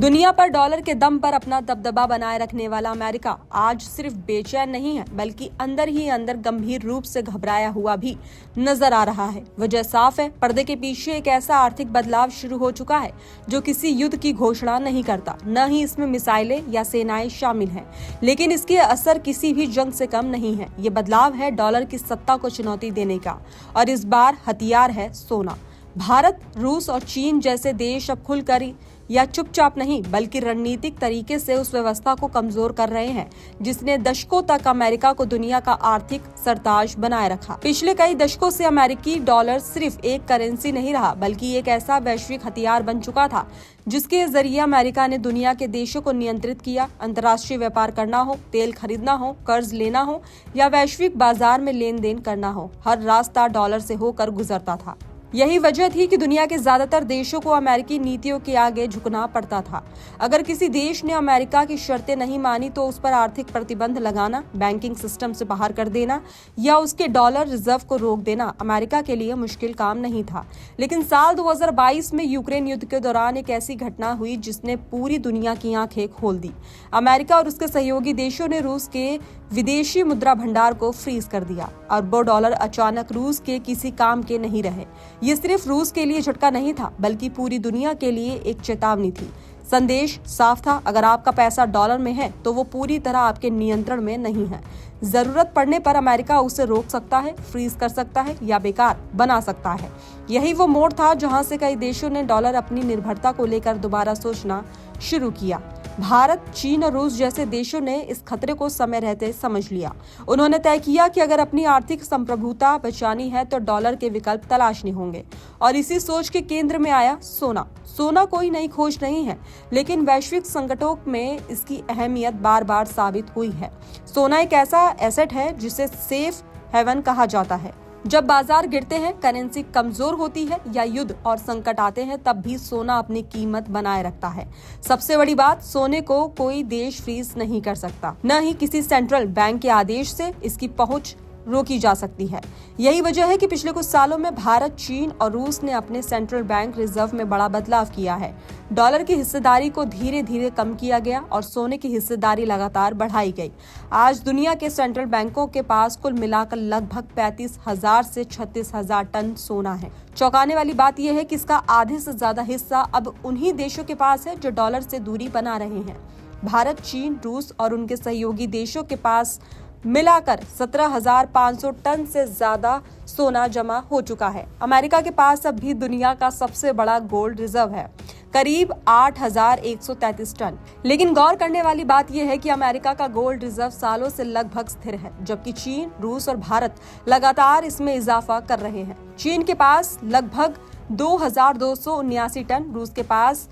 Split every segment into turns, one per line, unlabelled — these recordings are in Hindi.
दुनिया पर डॉलर के दम पर अपना दबदबा बनाए रखने वाला अमेरिका आज सिर्फ बेचैन नहीं है बल्कि अंदर ही अंदर गंभीर रूप से घबराया हुआ भी नजर आ रहा है। वजह साफ है, पर्दे के पीछे एक ऐसा आर्थिक बदलाव शुरू हो चुका है जो किसी युद्ध की घोषणा नहीं करता, न ही इसमें मिसाइलें या सेनाएं शामिल हैं, लेकिन इसके असर किसी भी जंग से कम नहीं है। ये बदलाव है डॉलर की सत्ता को चुनौती देने का, और इस बार हथियार है सोना। भारत, रूस और चीन जैसे देश अब खुलकर या चुपचाप नहीं बल्कि रणनीतिक तरीके से उस व्यवस्था को कमजोर कर रहे हैं जिसने दशकों तक अमेरिका को दुनिया का आर्थिक सरताज बनाए रखा। पिछले कई दशकों से अमेरिकी डॉलर सिर्फ एक करेंसी नहीं रहा बल्कि एक ऐसा वैश्विक हथियार बन चुका था जिसके जरिए अमेरिका ने दुनिया के देशों को नियंत्रित किया। अंतर्राष्ट्रीय व्यापार करना हो, तेल खरीदना हो, कर्ज लेना हो या वैश्विक बाजार में लेन देन करना हो, हर रास्ता डॉलर से होकर गुजरता था। यही वजह थी कि दुनिया के ज्यादातर देशों को अमेरिकी नीतियों के आगे झुकना पड़ता था। अगर किसी देश ने अमेरिका की शर्तें नहीं मानी तो उस पर आर्थिक प्रतिबंध लगाना, बैंकिंग सिस्टम से बाहर कर देना या उसके डॉलर रिजर्व को रोक देना अमेरिका के लिए मुश्किल काम नहीं था। लेकिन साल 2022 में यूक्रेन युद्ध के दौरान एक ऐसी घटना हुई जिसने पूरी दुनिया की आंखें खोल दी। अमेरिका और उसके सहयोगी देशों ने रूस के विदेशी मुद्रा भंडार को फ्रीज कर दिया। अरबों डॉलर अचानक रूस के किसी काम के नहीं रहे। ये सिर्फ रूस के लिए झटका नहीं था बल्कि पूरी दुनिया के लिए एक चेतावनी थी। संदेश साफ था, अगर आपका पैसा डॉलर में है तो वो पूरी तरह आपके नियंत्रण में नहीं है। जरूरत पड़ने पर अमेरिका उसे रोक सकता है, फ्रीज कर सकता है या बेकार बना सकता है। यही वो मोड़ था जहां से कई देशों ने डॉलर अपनी निर्भरता को लेकर दोबारा सोचना शुरू किया। भारत, चीन और रूस जैसे देशों ने इस खतरे को समय रहते समझ लिया। उन्होंने तय किया कि अगर अपनी आर्थिक संप्रभुता बचानी है तो डॉलर के विकल्प तलाशने होंगे, और इसी सोच के केंद्र में आया सोना। सोना कोई नई खोज नहीं है, लेकिन वैश्विक संकटों में इसकी अहमियत बार बार साबित हुई है। सोना एक ऐसा एसेट है जिसे सेफ हेवन कहा जाता है। जब बाजार गिरते हैं, करेंसी कमजोर होती है या युद्ध और संकट आते हैं, तब भी सोना अपनी कीमत बनाए रखता है। सबसे बड़ी बात, सोने को कोई देश फ्रीज नहीं कर सकता, न ही किसी सेंट्रल बैंक के आदेश से इसकी पहुंच रोकी जा सकती है। यही वजह है कि पिछले कुछ सालों में भारत, चीन और रूस ने अपने सेंट्रल बैंक रिजर्व में बड़ा बदलाव किया है। डॉलर की हिस्सेदारी को धीरे धीरे कम किया गया और सोने की हिस्सेदारी लगातार बढ़ाई गई। आज दुनिया के सेंट्रल बैंकों के पास कुल मिलाकर लगभग 35,000 से 36,000 टन सोना है। चौंकाने वाली बात यह है कि इसका आधे से ज्यादा हिस्सा अब उन्हीं देशों के पास है जो डॉलर से दूरी बना रहे हैं। भारत, चीन, रूस और उनके सहयोगी देशों के पास मिलाकर 17,500 टन से ज्यादा सोना जमा हो चुका है। अमेरिका के पास अब भी दुनिया का सबसे बड़ा गोल्ड रिजर्व है, करीब 8,133 टन। लेकिन गौर करने वाली बात यह है कि अमेरिका का गोल्ड रिजर्व सालों से लगभग स्थिर है, जबकि चीन, रूस और भारत लगातार इसमें इजाफा कर रहे हैं। चीन के पास लगभग 2,279 टन, रूस के पास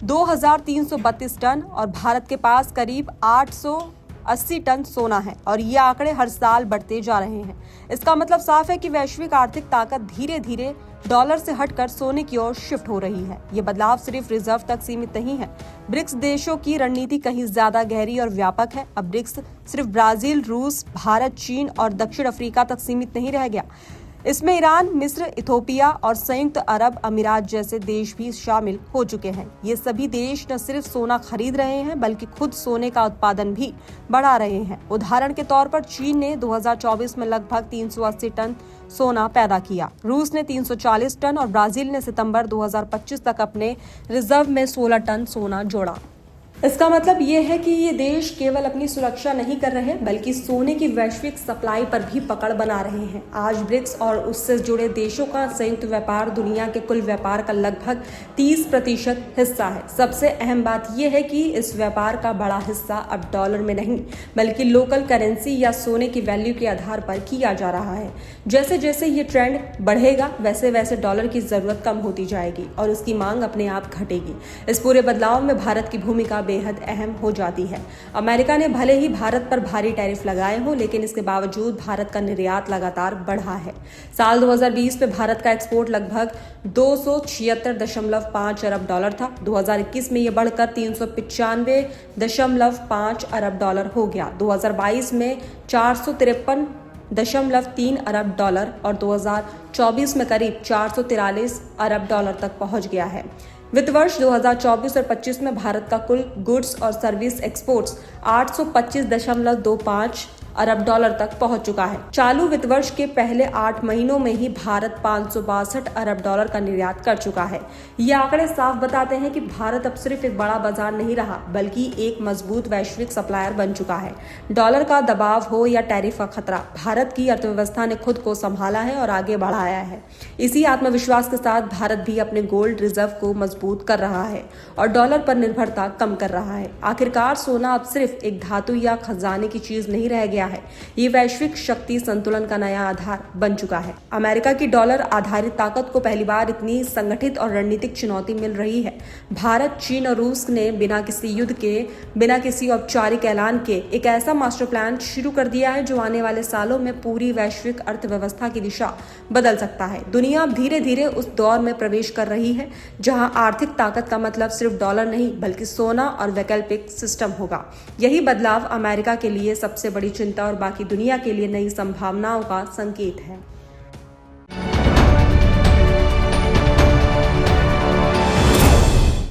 2,332 टन और भारत के पास करीब 880 टन सोना है, और ये आंकड़े हर साल बढ़ते जा रहे हैं। इसका मतलब साफ है कि वैश्विक आर्थिक ताकत धीरे धीरे डॉलर से हटकर सोने की ओर शिफ्ट हो रही है। ये बदलाव सिर्फ रिजर्व तक सीमित नहीं है। ब्रिक्स देशों की रणनीति कहीं ज्यादा गहरी और व्यापक है। अब ब्रिक्स सिर्फ ब्राजील, रूस, भारत, चीन और दक्षिण अफ्रीका तक सीमित नहीं रह गया। इसमें ईरान, मिस्र, इथोपिया और संयुक्त अरब अमीरात जैसे देश भी शामिल हो चुके हैं। ये सभी देश न सिर्फ सोना खरीद रहे हैं बल्कि खुद सोने का उत्पादन भी बढ़ा रहे हैं। उदाहरण के तौर पर चीन ने 2024 में लगभग 380 टन सोना पैदा किया, रूस ने 340 टन और ब्राजील ने सितंबर 2025 तक अपने रिजर्व में 16 टन सोना जोड़ा। इसका मतलब ये है कि ये देश केवल अपनी सुरक्षा नहीं कर रहे बल्कि सोने की वैश्विक सप्लाई पर भी पकड़ बना रहे हैं। आज ब्रिक्स और उससे जुड़े देशों का संयुक्त व्यापार दुनिया के कुल व्यापार का लगभग 30% हिस्सा है। सबसे अहम बात यह है कि इस व्यापार का बड़ा हिस्सा अब डॉलर में नहीं बल्कि लोकल करेंसी या सोने की वैल्यू के आधार पर किया जा रहा है। जैसे जैसे ये ट्रेंड बढ़ेगा वैसे वैसे डॉलर की जरूरत कम होती जाएगी और उसकी मांग अपने आप घटेगी। इस पूरे बदलाव में भारत की भूमिका बेहद अहम हो जाती है। अमेरिका ने भले ही भारत पर भारी टैरिफ लगाए हों, लेकिन इसके बावजूद भारत का निर्यात लगातार बढ़ा है। साल 2020 में भारत का एक्सपोर्ट लगभग 276.5 अरब डॉलर था। 2021 में यह बढ़कर 395.5 अरब डॉलर हो गया। 2022 में 453.3 अरब डॉलर और 2024 में करीब 443 अरब डॉलर तक पहुंच गया है। वित्त वर्ष 2024 और 25 में भारत का कुल गुड्स और सर्विस एक्सपोर्ट्स 825.25 अरब डॉलर तक पहुंच चुका है। चालू वित्त वर्ष के पहले 8 महीनों में ही भारत 562 अरब डॉलर का निर्यात कर चुका है। ये आंकड़े साफ बताते हैं कि भारत अब सिर्फ एक बड़ा बाजार नहीं रहा, बल्कि एक मजबूत वैश्विक सप्लायर बन चुका है। डॉलर का दबाव हो या टैरिफ का खतरा, भारत की अर्थव्यवस्था ने खुद को संभाला है और आगे बढ़ाया है। इसी आत्मविश्वास के साथ भारत भी अपने गोल्ड रिजर्व को मजबूत कर रहा है और डॉलर पर निर्भरता कम कर रहा है। आखिरकार सोना अब सिर्फ एक धातु या खजाने की चीज नहीं रह गया है, ये वैश्विक शक्ति संतुलन का नया आधार बन चुका है। अमेरिका की डॉलर आधारित ताकत को पहली बार इतनी संगठित और रणनीतिक चुनौती मिल रही है। भारत, चीन और रूस ने बिना किसी युद्ध के, बिना किसी औपचारिक ऐलान के एक ऐसा मास्टर प्लान शुरू कर दिया है जो आने वाले सालों में पूरी वैश्विक अर्थव्यवस्था की दिशा बदल सकता है। दुनिया अब धीरे धीरे उस दौर में प्रवेश कर रही है जहां आर्थिक ताकत का मतलब सिर्फ डॉलर नहीं बल्कि सोना और वैकल्पिक सिस्टम होगा। यही बदलाव अमेरिका के लिए सबसे बड़ी चिंता और बाकी दुनिया के लिए नई संभावनाओं का संकेत है।